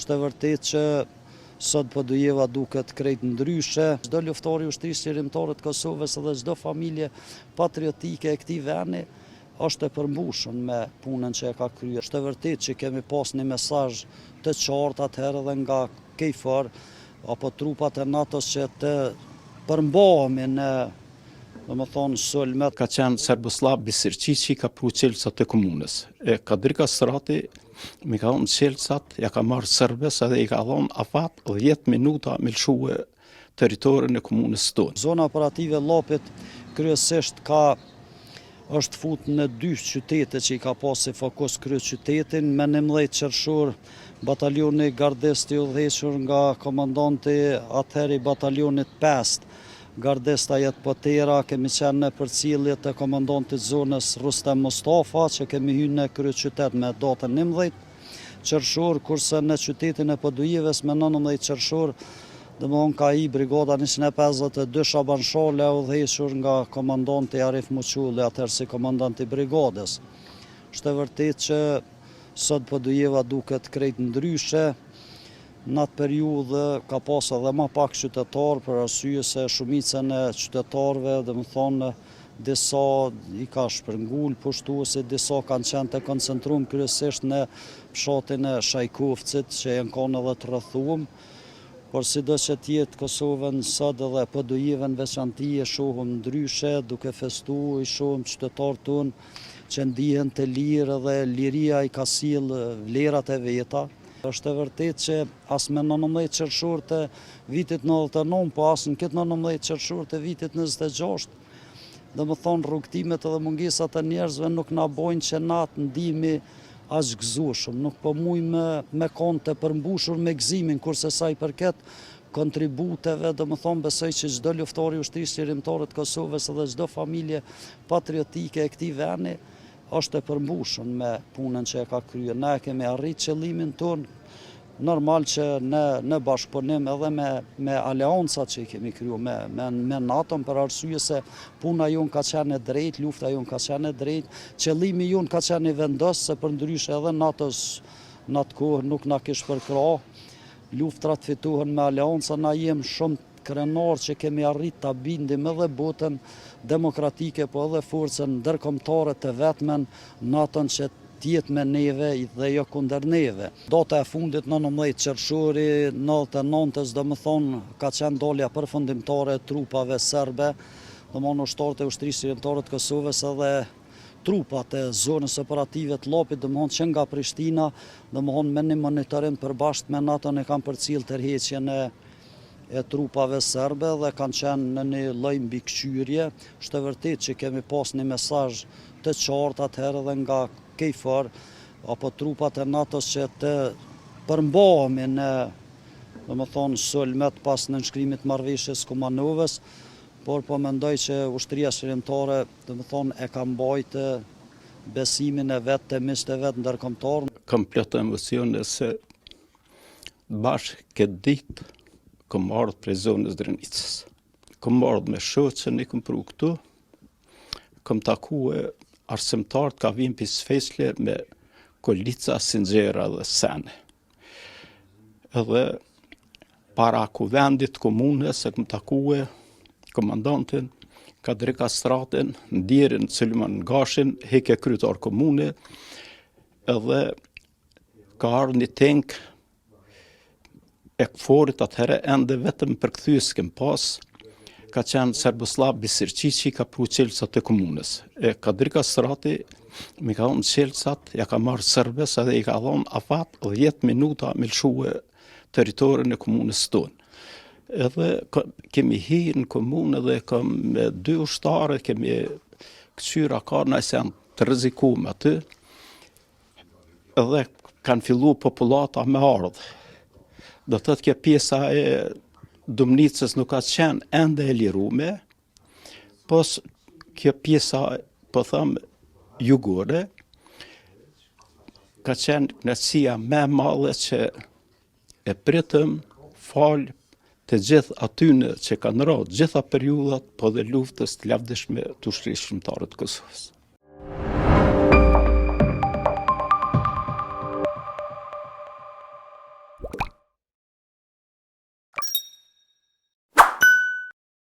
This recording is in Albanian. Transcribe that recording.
Është e vërtetë që sot Podujeva duket krejt ndryshe. Çdo luftari i ushtrisë qeverimtare të Kosovës dhe çdo familje patriotike e këtij vendi është e përmbushur me punën që e ka kryer. Është e vërtetë që kemi pas një mesazh të qartë atëherë edhe nga KFOR apo trupat e NATO-s që të përmbahemi në sulmet. Ka qenë Serboslav Bisirqiqi ka pru qelësat e komunës. Kadrika Srati mi ka thonë qelësat, ja ka marrë Serbes edhe i ka thonë afat 10 minuta me lëshue teritorin e komunës tonë. Zona operative Llapit kryesisht është fut në 2 qytete që i ka pasi fokus kryeqytetin, me 11 qershor batalioni gardist i udhëhequr nga komandanti atëherë i batalionit 5. Gardista Jet Potera, kemi qenë në përcjellje të komandantit zonës Rustem Mustafa, që kemi hyrë në kryeqytet me datën 11 qershor, kurse në qytetin e Podujevës me 19 qershor, ka i brigada 152 Shaban Shale, udhëhequr nga komandanti Arif Muçulli, atëherë si komandanti brigadës. Është e vërtetë që sot Podujeva duket krejt ndryshe. Në atë periudhë ka pas edhe më pak qytetar për arsye se shumicën e qytetarëve, disa i ka shpërngul pushtuesit, disa kanë qenë të koncentruar kryesisht në fshatin e Shajkovcit që janë kanë edhe të rrethuar. Por sido që tjetë Kosovën sot edhe Podujevën veçanti e shohëm ndryshe, duke festu i shohëm qytetarët tonë që ndihen të lirë dhe liria i ka sjellë vlerat e veta. Është e vërtetë që as me 19 qershor të vitit 99, po as në këtë 19 qershor të vitit 26, rrugtimet edhe mungesat e njerëzve nuk na bojnë që na të ndihemi aq gëzueshëm, nuk po mujmë me kanë të përmbushur me gëzimin, kurse sa i përket kontributeve, besoj që çdo luftari i ushtrisë qeverimtare të Kosovës dhe çdo familje patriotike e këtij vendi është e përmbushur me punën që e ka kryer. Ne kemi arritë qëllimin tonë, normal që në bashkëpunim edhe me aleancat që i kemi kryer me NATO-n, për arsye se puna jonë ka qenë e drejtë, lufta jonë ka qenë e drejtë, qëllimi jonë ka qenë i vendosur, se përndryshe edhe NATO-s në atë kohë nuk na kish përkrah. Luftrat fitohen me aleanca, na jemi shumë krenar që kemi arrit ta bindim edhe botën demokratike, po edhe forcën ndërkombëtare të vetmen NATO-n që tjetë me neve dhe jo kundër neve. Data e fundit 19 qershori 99-s, ka qenë dalja përfundimtare e trupave serbe, ushtarët e ushtrisë qeverimtare të Kosovës edhe trupat e zonës operative të Llapit, që nga Prishtina, me një monitorim përbashkët me NATO-n e kanë përcjell tërheqjen e trupave serbe dhe kanë qenë në një lloj mbikëqyrje. Është e vërtetë që kemi pas një mesazh të qartë atëherë edhe nga KFOR apo trupat e NATO-s që të përmbahemi në sulmet pas nënshkrimit marrëveshjes Kumanovës, por po mendoj që ushtria qeverimtare e ka mbajtë besimin e vet të miqtë e vet ndërkombëtar. Kam plot emocione se bashkë këtë ditë kom ardhë prej zonës Drenicës. Kom ardhë me shoqën, i kom pru këtu, kom taku arsimtarët ka vinë pis fesle me Kolica, Sinxera dhe Sene. Edhe para kuvendit komunës e kom taku komandantin Kadrika Stratin, ndjerin Sulejman Gashin, heke kryetar komune, edhe ka ardhë një tank e KFOR-it atëherë ende vetëm përkthyes kem pas, ka qenë Serboslav Bisirqiqi ka pru qelësat e komunës. Kadrika Strati mi ka thonë qelësat, ja ka marrë Serbes edhe i ka thonë afat 10 minuta me lëshue teritorin e komunës tonë. Edhe kemi hirë në komunë dhe me 2 ushtare, kemi këqyra karna se janë të rrezikuar aty, edhe kanë fillu populata me ardhë. Do të thotë kjo pjesa e Dumnicës nuk ka qenë ende e lirume, pos kjo pjesa, po thëmë, jugore, ka qenë knatësia me madhe që e pritëm falë të gjithë atyne që kanë rrë gjitha periudat, po dhe luftës të lavdishme të ushtrisë shqiptare të Kosovës.